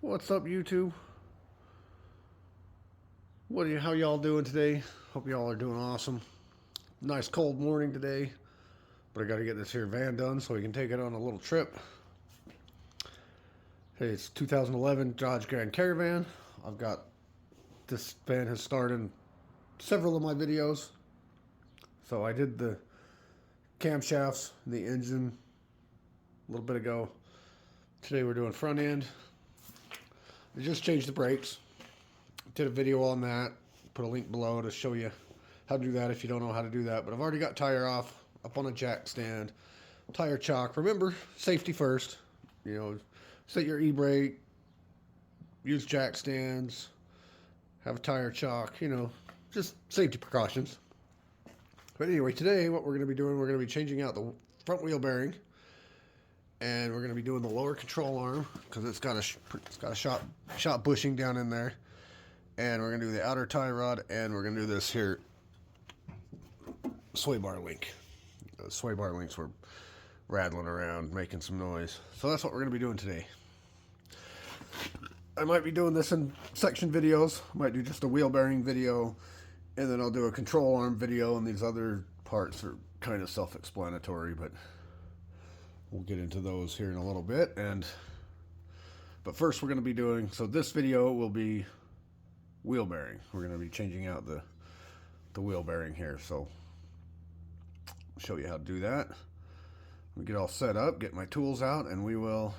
What's up, YouTube? How y'all doing today? Hope y'all are doing awesome. Nice cold morning today, but I got to get this here van done so we can take it on a little trip. Hey, it's 2011 Dodge Grand Caravan. I've got this van has starred in several of my videos. So I did the camshafts, the engine a little bit ago. Today we're doing front end. I just changed the brakes. Did a video on that. Put a link below to show you how to do that if you don't know how to do that. But I've already got tire off, up on a jack stand, tire chock. Remember, safety first. You know, set your e-brake, use jack stands, have a tire chock, you know, just safety precautions. But anyway, today what we're going to be doing, we're going to be changing out the front wheel bearing. And we're going to be doing the lower control arm because it's got a shot bushing down in there. And we're going to do the outer tie rod, and we're going to do this here sway bar link. The sway bar links were rattling around, making some noise. So that's what we're going to be doing today. I might be doing this in section videos. I might do just a wheel bearing video, and then I'll do a control arm video, and these other parts are kind of self-explanatory, but we'll get into those here in a little bit. But first we're going to be doing, so this video will be wheel bearing. We're going to be changing out the wheel bearing here. So I'll show you how to do that. We get all set up, get my tools out, and we'll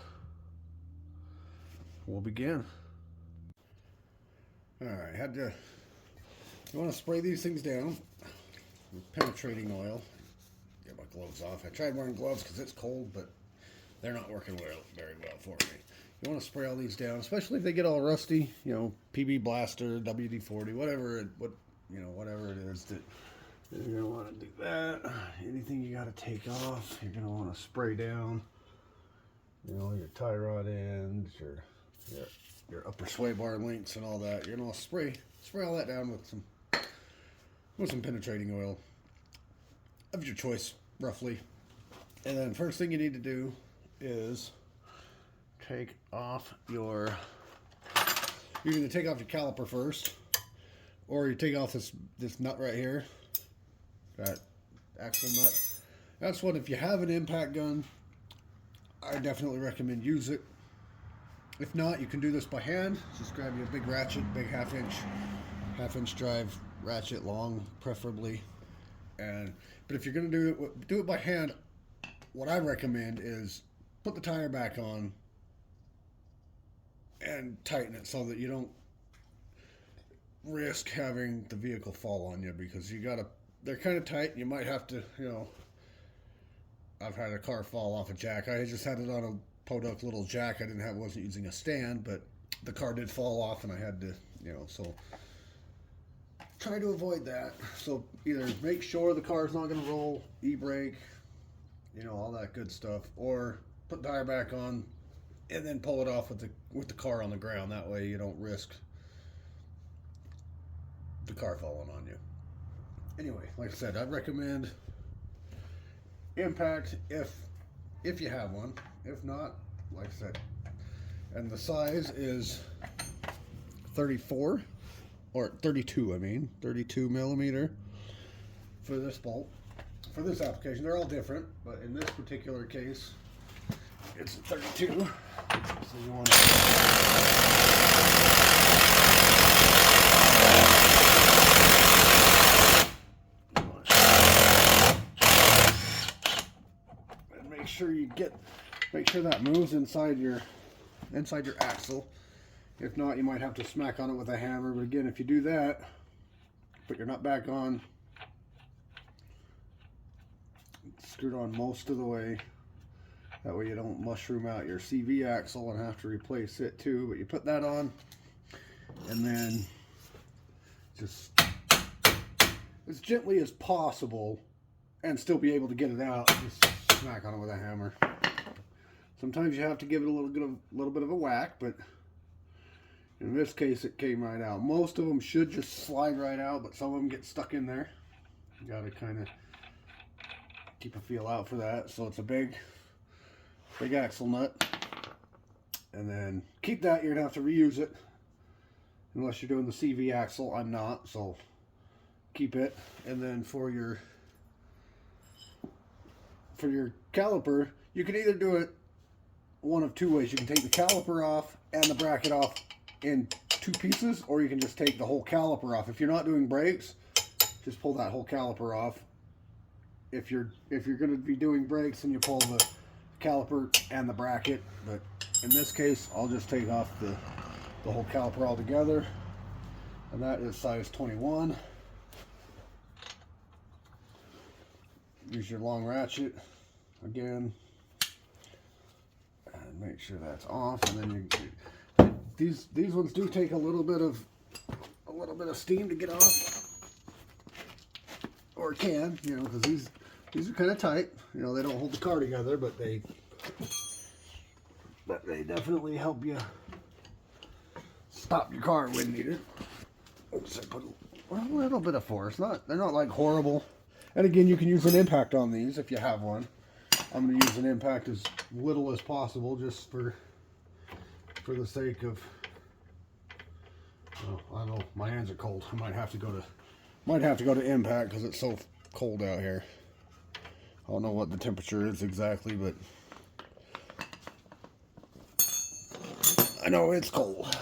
begin. Alright, you want to spray these things down with penetrating oil. Get my gloves off. I tried wearing gloves because it's cold, but they're not working very well for me. You want to spray all these down, especially if they get all rusty. You know, PB Blaster, WD-40, whatever it is that you're gonna want to do that. Anything you got to take off, you're gonna want to spray down. You know, your tie rod ends, your upper sway bar links, and all that. You're gonna want to spray all that down with some penetrating oil of your choice, roughly. And then first thing you need to do is take off you're going to take off your caliper first, or you take off this nut right here, that axle nut. That's what, if you have an impact gun, I definitely recommend use it. If not, you can do this by hand. Just grab your big ratchet, big half inch drive ratchet, long preferably. But if you're going to do it by hand, what I recommend is put the tire back on and tighten it so that you don't risk having the vehicle fall on you, because they're kind of tight. You might have to, you know, I've had a car fall off a jack. I just had it on a podunk little jack. Wasn't using a stand, but the car did fall off and I had to, you know, so try to avoid that. So either make sure the car's not going to roll, e-brake, you know, all that good stuff, or put the tire back on and then pull it off with the car on the ground. That way you don't risk the car falling on you. Anyway, like I said, I'd recommend impact if you have one. If not, like I said, and the size is 34 or 32, 32 millimeter for this bolt. For this application, they're all different, but in this particular case, it's 32. So you want to and make sure that moves inside your axle. If not, you might have to smack on it with a hammer. But again, if you do that, put your nut back on, screwed on most of the way. That way you don't mushroom out your CV axle and have to replace it too. But you put that on, and then just as gently as possible, and still be able to get it out, just smack on it with a hammer. Sometimes you have to give it a little bit of a whack, but in this case it came right out. Most of them should just slide right out, but some of them get stuck in there. You gotta kind of keep a feel out for that. So it's a big axle nut. And then keep that. You're going to have to reuse it. Unless you're doing the CV axle. I'm not, so keep it. And then for your caliper, you can either do it one of two ways. You can take the caliper off and the bracket off in two pieces, or you can just take the whole caliper off. If you're not doing brakes, just pull that whole caliper off. If you're going to be doing brakes, then you pull the caliper and the bracket. But in this case, I'll just take off the whole caliper altogether, and that is size 21. Use your long ratchet again, and make sure that's off. And then these ones do take a little bit of steam to get off, or can, you know, because these are kind of tight. You know, they don't hold the car together, but they definitely help you stop your car when needed. Oops, I put a little bit of force. They're not like horrible. And again, you can use an impact on these if you have one. I'm going to use an impact as little as possible, just for the sake of. Oh, I don't know. My hands are cold. I might have to go to impact because it's so cold out here. I don't know what the temperature is exactly, but I know it's cold.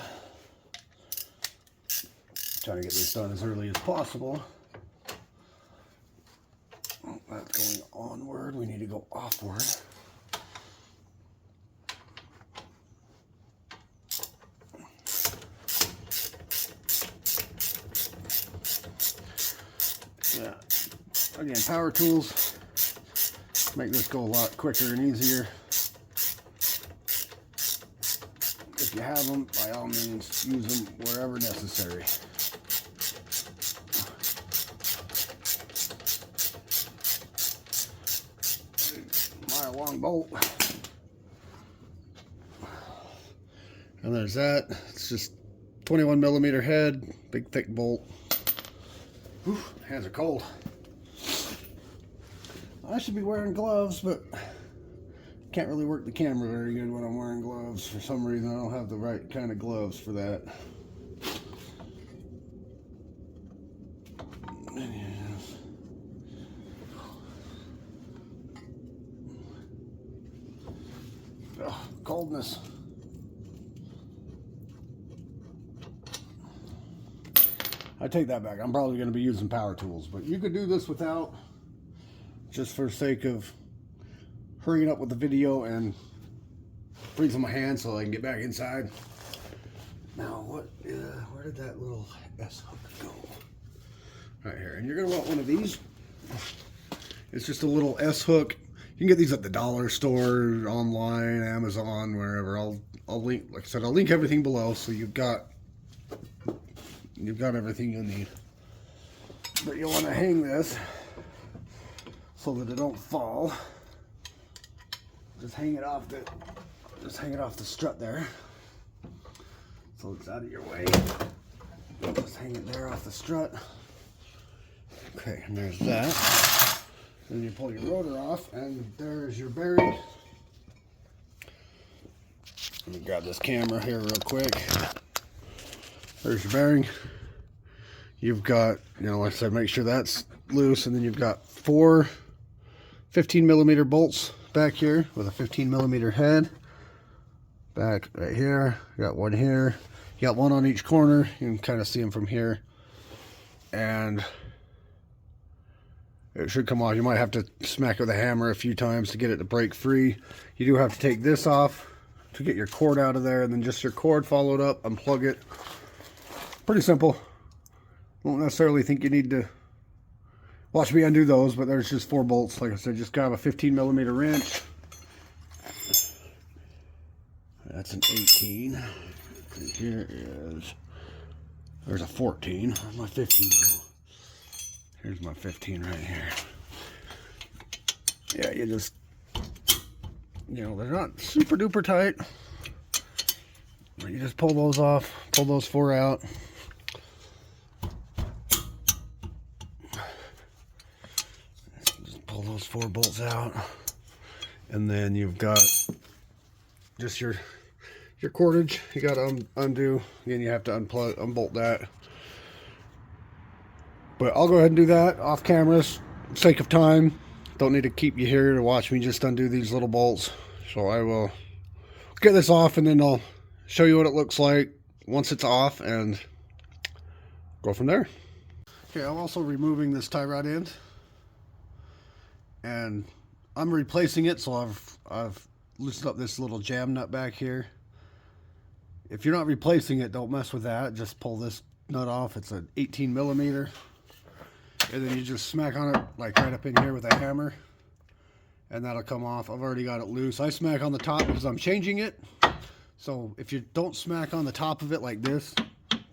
Trying to get this done as early as possible. Oh, that's going onward. We need to go offward. Yeah. Again, power tools make this go a lot quicker and easier. If you have them, by all means, use them wherever necessary. Long bolt, and there's that. It's just 21 millimeter head, big thick bolt. Whew, hands are cold. I should be wearing gloves, but can't really work the camera very good when I'm wearing gloves. For some reason, I don't have the right kind of gloves for that. Oh, coldness. I take that back. I'm probably going to be using power tools, but you could do this without, just for sake of hurrying up with the video and freezing my hand so I can get back inside. Now, where did that little S hook go? Right here. And you're going to want one of these. It's just a little S hook. You can get these at the dollar store, online, Amazon, wherever. I'll link, like I said, I'll link everything below, so you've got everything you need. But you want to hang this so that it don't fall. Just hang it off the strut there, so it's out of your way. Just hang it there off the strut. Okay, and there's that. Then you pull your rotor off, and there's your bearing. Let me grab this camera here real quick. There's your bearing. You've got, you know, like I said, make sure that's loose, and then you've got 4 15 millimeter bolts back here with a 15 millimeter head. Back right here. You got one here. You got one on each corner. You can kind of see them from here. And it should come off. You might have to smack it with a hammer a few times to get it to break free. You do have to take this off to get your cord out of there, and then just your cord followed up, unplug it. Pretty simple. Don't necessarily think you need to watch me undo those, but there's just 4 bolts. Like I said, just grab a 15 millimeter wrench. That's an 18. And here is, there's a 14. Where's my 15 go? Here's my 15 right here. Yeah, you just, you know, they're not super duper tight. You just pull those off, pull those 4 out. Just pull those 4 bolts out. And then you've got just your your cordage. You got to undo. Again, you have to unbolt that. But I'll go ahead and do that off camera's sake of time. Don't need to keep you here to watch me just undo these little bolts. So I will get this off and then I'll show you what it looks like once it's off and go from there. Okay, I'm also removing this tie rod end and I'm replacing it, so I've loosened up this little jam nut back here. If you're not replacing it, don't mess with that. Just pull this nut off. It's an 18 millimeter. And then you just smack on it like right up in here with a hammer and that'll come off. I've already got it loose. I smack on the top because I'm changing it. So if you don't smack on the top of it like this,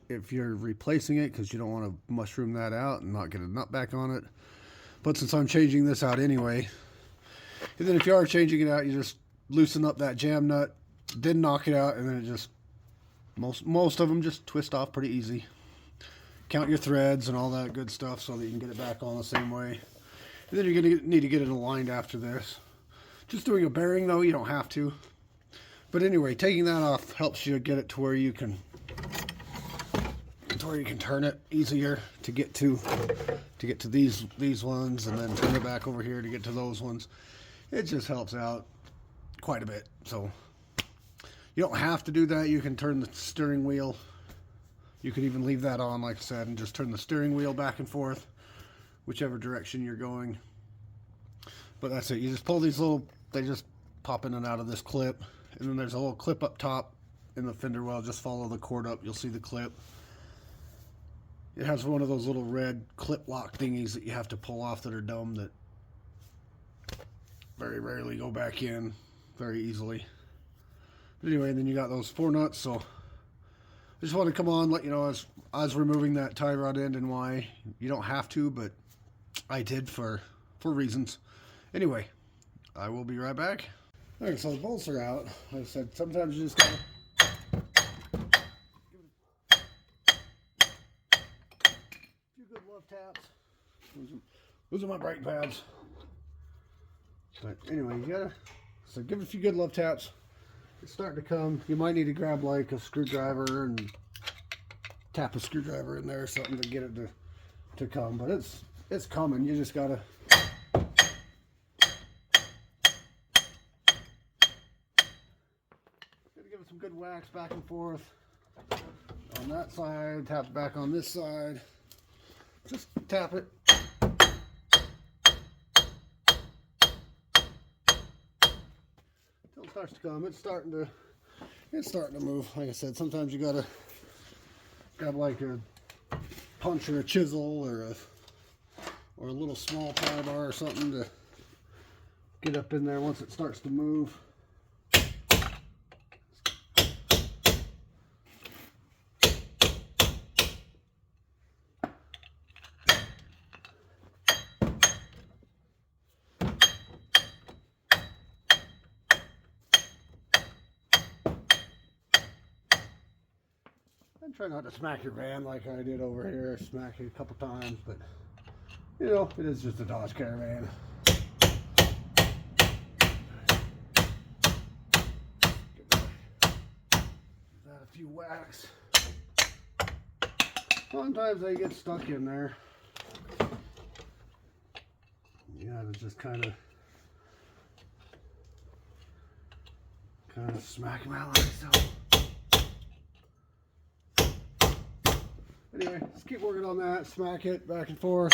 if you're replacing it, because you don't want to mushroom that out and not get a nut back on it. But since I'm changing this out anyway, and then if you are changing it out, you just loosen up that jam nut, then knock it out, and then it just, most of them just twist off pretty easy. Count your threads and all that good stuff so that you can get it back on the same way. And then you're going to need to get it aligned after this. Just doing a bearing though, you don't have to. But anyway, taking that off helps you get it to where you can turn it easier to get to these ones, and then turn it back over here to get to those ones. It just helps out quite a bit. So you don't have to do that. You can turn the steering wheel. You could even leave that on, like I said, and just turn the steering wheel back and forth, whichever direction you're going. But that's it. You just pull these little, they just pop in and out of this clip. And then there's a little clip up top in the fender well. Just follow the cord up, you'll see the clip. It has one of those little red clip lock thingies that you have to pull off that are dumb, that very rarely go back in very easily. But anyway, then you got those 4 nuts, so I just want to come on, let you know I was removing that tie rod end and why. You don't have to, but I did for reasons. Anyway, I will be right back. Alright, so the bolts are out. Like I said, sometimes you just gotta few good love taps. Those are my brake pads. But anyway, you gotta, so give it a few good love taps. It's starting to come. You might need to grab like a screwdriver and tap a screwdriver in there or something to get it to come. But it's coming. You just gotta give it some good wax back and forth on that side. Tap it back on this side. Just tap it. Until it starts to come. It's starting to move. Like I said, sometimes you gotta grab like a punch or a chisel or a little small pry bar or something to get up in there once it starts to move. And try not to smack your van like I did over here. Smack it a couple times, but you know, it is just a Dodge Caravan. Give that a few whacks. Sometimes they get stuck in there. You gotta just kind of smack them out like so. Anyway, just keep working on that. Smack it back and forth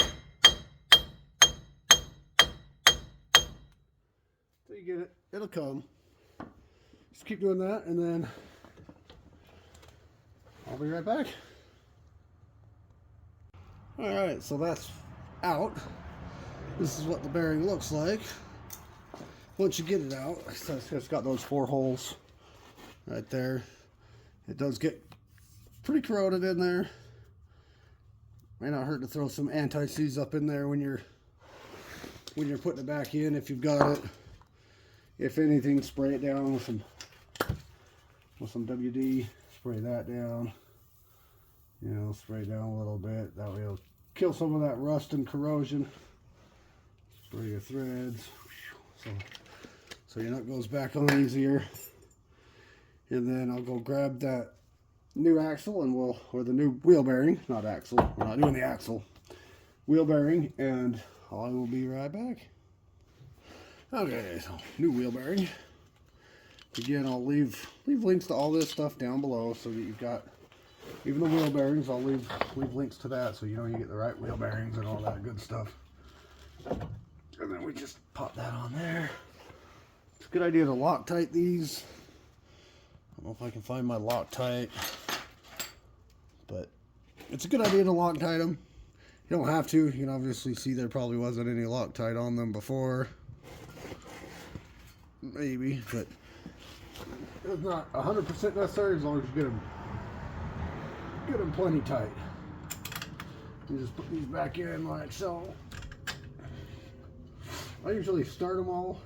till you get it. It'll come. Just keep doing that, and then I'll be right back. Alright, so that's out. This is what the bearing looks like once you get it out. So it's got those 4 holes right there. It does get pretty corroded in there. May not hurt to throw some anti-seize up in there when you're putting it back in, if you've got it. If anything, spray it down with some WD. Spray that down. You know, spray it down a little bit. That way it'll kill some of that rust and corrosion. Spray your threads. So your nut goes back on easier. And then I'll go grab that new axle and or the new wheel bearing, not axle, we're not doing the axle, wheel bearing, and I will be right back. Okay, so new wheel bearing. Again, I'll leave links to all this stuff down below so that you've got, even the wheel bearings, I'll leave links to that so you know you get the right wheel bearings and all that good stuff. And then we just pop that on there. It's a good idea to Loctite these. I don't know if I can find my Loctite, but it's a good idea to Loctite them. You don't have to. You can obviously see there probably wasn't any Loctite on them before. Maybe, but it's not 100% necessary as long as you get them plenty tight. You just put these back in like so. I usually start them all.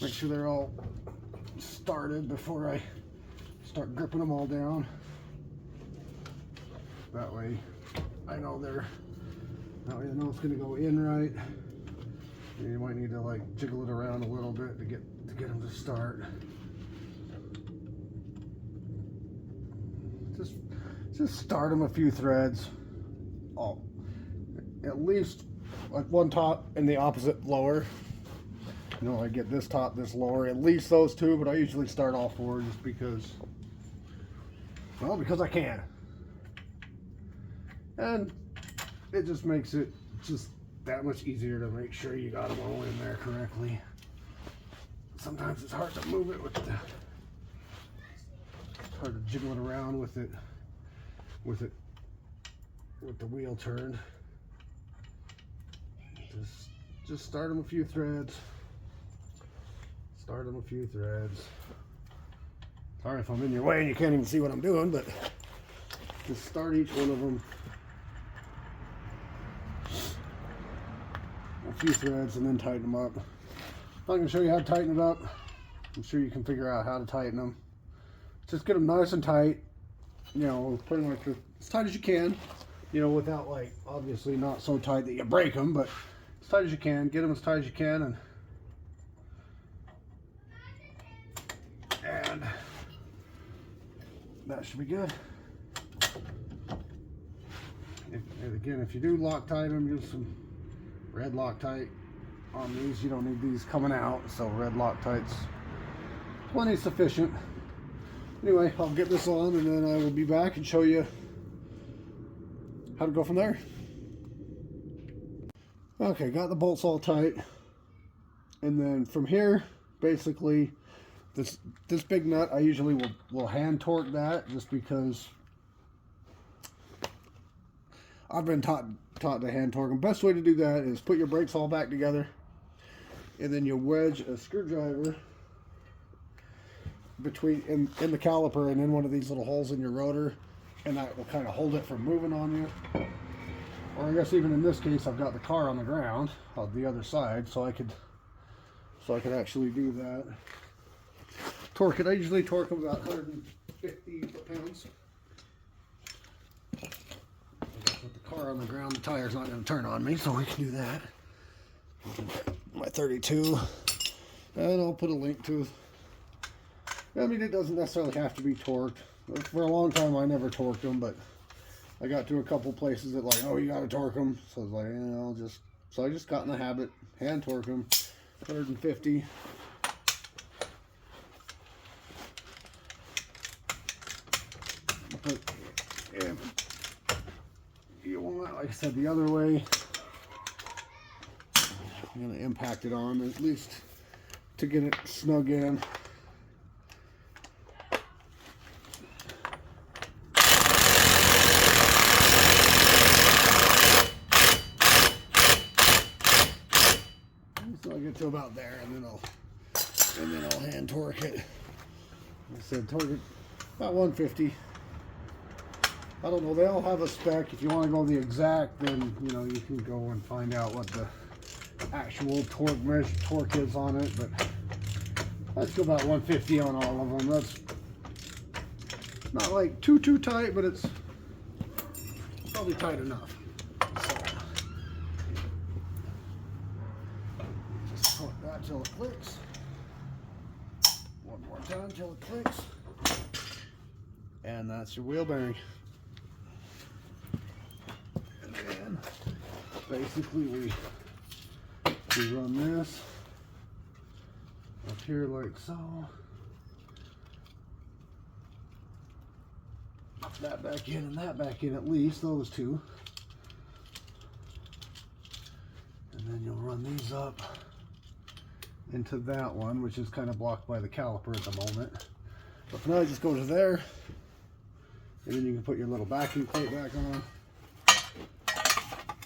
Make sure they're all started before I start gripping them all down. That way I know that way I know it's going to go in right. And you might need to like jiggle it around a little bit to get them to start. Just start them a few threads. Oh, at least like one top and the opposite lower. You know, I get this top, this lower, at least those two, but I usually start all four just because, well, because I can. And it just makes it just that much easier to make sure you got them all in there correctly. Sometimes it's hard to move it it's hard to jiggle it around with the wheel turned. Just start them a few threads. Start them a few threads. Sorry if I'm in your way and you can't even see what I'm doing, but just start each one of them a few threads and then tighten them up. I'm not going to show you how to tighten it up. I'm sure you can figure out how to tighten them. Just get them nice and tight, you know, pretty much as tight as you can, you know, without like, obviously not so tight that you break them, but as tight as you can. Get them as tight as you can, and that should be good. And again, if you do Loctite them, use some red Loctite on these. You don't need these coming out, so red Loctite's plenty sufficient. Anyway, I'll get this on and then I will be back and show you how to go from there. Okay, got the bolts all tight, and then from here, basically, this big nut, I usually will hand torque that just because I've been taught to hand torque them. Best way to do that is put your brakes all back together, and then you wedge a screwdriver between in the caliper and in one of these little holes in your rotor, and that will kind of hold it from moving on you. Or I guess even in this case, I've got the car on the ground on the other side, so I could actually do that. Torque it. I usually torque them about 150 foot-pounds. With the car on the ground, the tire's not going to turn on me, so I can do that. My 32, and I'll put a link to. I mean, it doesn't necessarily have to be torqued. For a long time, I never torqued them, but I got to a couple places that like, oh, you got to torque them. So I was like, so I just got in the habit, hand torque them, 150. But if you want, like I said, the other way, I'm going to impact it on at least to get it snug in. So I get to about there, and then I'll hand torque it. Like I said, torque it about 150. I don't know, they all have a spec. If you want to go the exact, then you know you can go and find out what the actual torque is on it. But let's go about 150 on all of them. That's not like too tight, but it's probably tight enough. So just torque that till it clicks. One more down until it clicks. And that's your wheel bearing. And then basically we run this up here like so. That back in and that back in, at least those two. And then you'll run these up into that one, which is kind of blocked by the caliper at the moment. But for now, just go to there, and then you can put your little backing plate back on.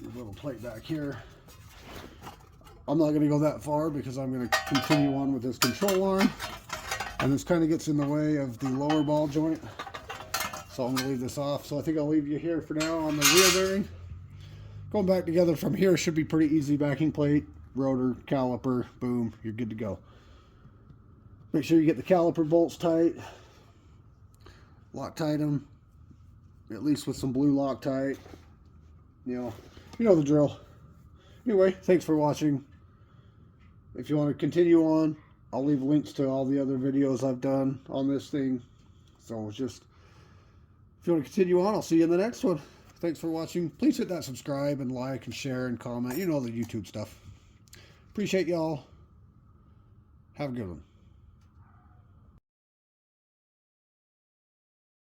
Your little plate back here. I'm not going to go that far because I'm going to continue on with this control arm, and this kind of gets in the way of the lower ball joint. So I'm going to leave this off. So I think I'll leave you here for now on the wheel bearing. Going back together from here should be pretty easy. Backing plate, rotor, caliper, boom, you're good to go. Make sure you get the caliper bolts tight. Loctite them, at least with some blue Loctite. You know the drill. Anyway, thanks for watching. If you want to continue on, I'll leave links to all the other videos I've done on this thing. So just, if you want to continue on, I'll see you in the next one. Thanks for watching. Please hit that subscribe and like and share and comment. You know the YouTube stuff. Appreciate y'all. Have a good one.